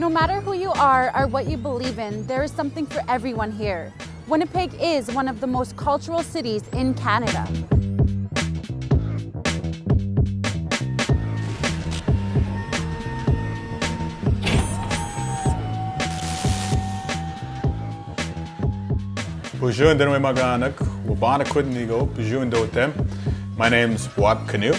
No matter who you are or what you believe in, there is something for everyone here. Winnipeg is one of the most cultural cities in Canada. Bonjour, Denwe Maganak, Wabana Quidnigo, Bonjour Dotem. My name's Wab Canoe.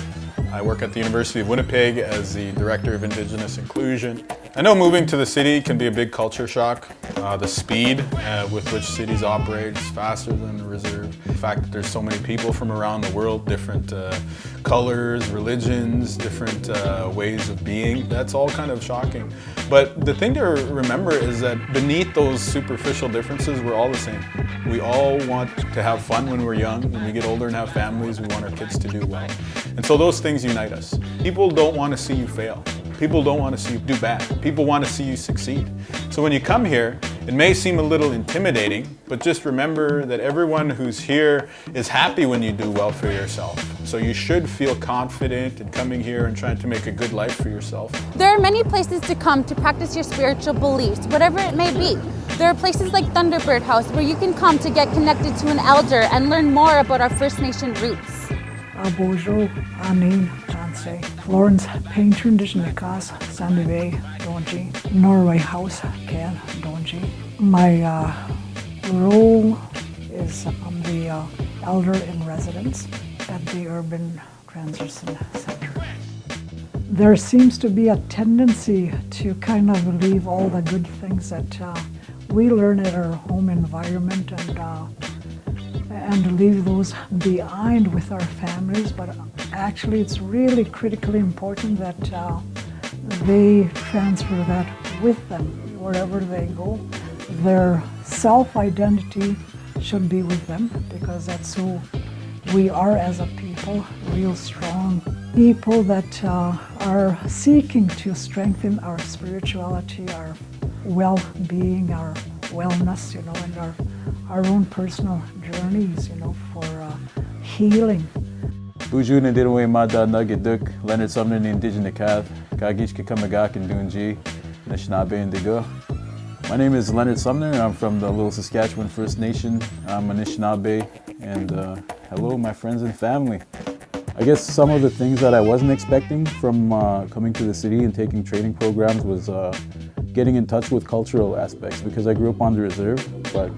I work at the University of Winnipeg as the Director of Indigenous Inclusion. I know moving to the city can be a big culture shock. The speed with which cities operate is faster than the reserve. The fact that there's so many people from around the world, different colors, religions, different ways of being, that's all kind of shocking. But the thing to remember is that beneath those superficial differences, we're all the same. We all want to have fun when we're young. When we get older and have families, we want our kids to do well. And so those things unite us. People don't want to see you fail. People don't want to see you do bad. People want to see you succeed. So when you come here, it may seem a little intimidating, but just remember that everyone who's here is happy when you do well for yourself. So you should feel confident in coming here and trying to make a good life for yourself. There are many places to come to practice your spiritual beliefs, whatever it may be. There are places like Thunderbird House where you can come to get connected to an elder and learn more about our First Nation roots. Bonjour, Anine, Tansei, Florence, Painter Indigenous, Sandy Bay, Donji, Norway House, Ken, Donji. My role is I'm the elder in residence at the Urban Transition Center. There seems to be a tendency to kind of leave all the good things that we learn at our home environment and leave those behind with our families, but actually it's really critically important that they transfer that with them wherever they go. Their self-identity should be with them because that's who we are as a people, real strong people that are seeking to strengthen our spirituality, our well-being, our wellness, and our own personal journeys, for healing. Bonjour, Ndirwe Mada Nugget Leonard Sumner, Indigenous Kath, Kagich Kakamagak and Dunji, Nishnabe and Digo. My name is Leonard Sumner. I'm from the Little Saskatchewan First Nation. I'm Anishinaabe, and hello, my friends and family. I guess some of the things that I wasn't expecting from coming to the city and taking training programs was getting in touch with cultural aspects, because I grew up on the reserve, but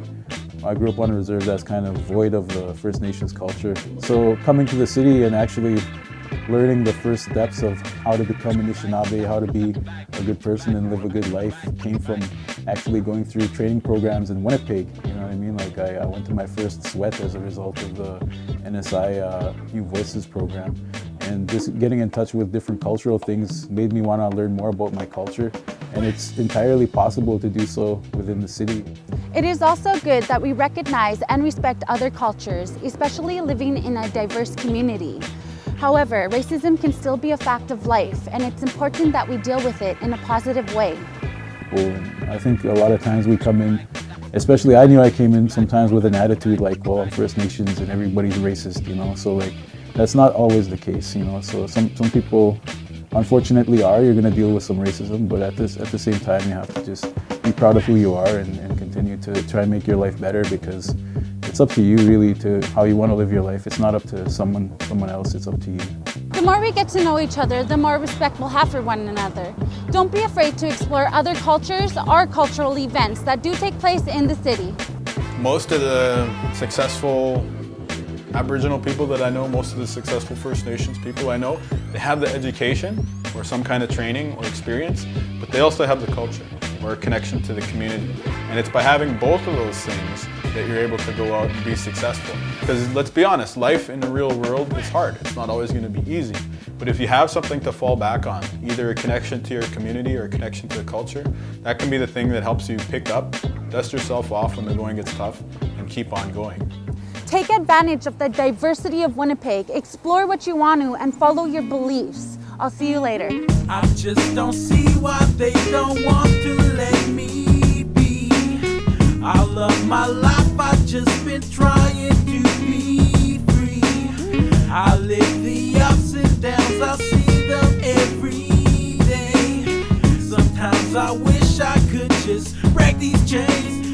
I grew up on a reserve that's kind of void of the First Nations culture. So coming to the city and actually learning the first steps of how to become Anishinaabe, how to be a good person and live a good life came from actually going through training programs in Winnipeg. You know what I mean? Like I went to my first sweat as a result of the NSI New Voices program. And just getting in touch with different cultural things made me want to learn more about my culture. And it's entirely possible to do so within the city. It is also good that we recognize and respect other cultures, especially living in a diverse community. However, racism can still be a fact of life, and it's important that we deal with it in a positive way. Well, I think a lot of times we come in, especially I knew I came in sometimes with an attitude like, well, I'm First Nations and everybody's racist, so like that's not always the case, so some people unfortunately you're going to deal with some racism, but at the same time you have to just be proud of who you are and continue to try and make your life better, because it's up to you really to how you want to live your life. It's not up to someone else, it's up to you. The more we get to know each other, the more respect we'll have for one another. Don't be afraid to explore other cultures or cultural events that do take place in the city. Most of the successful Aboriginal people that I know, most of the successful First Nations people I know, they have the education or some kind of training or experience, but they also have the culture or a connection to the community. And it's by having both of those things that you're able to go out and be successful. Because let's be honest, life in the real world is hard. It's not always going to be easy. But if you have something to fall back on, either a connection to your community or a connection to the culture, that can be the thing that helps you pick up, dust yourself off when the going gets tough, and keep on going. Take advantage of the diversity of Winnipeg, explore what you want to, and follow your beliefs. I'll see you later. I just don't see why they don't want to let me be. I love my life, I've just been trying to be free. I live the ups and downs, I see them every day. Sometimes I wish just break these chains.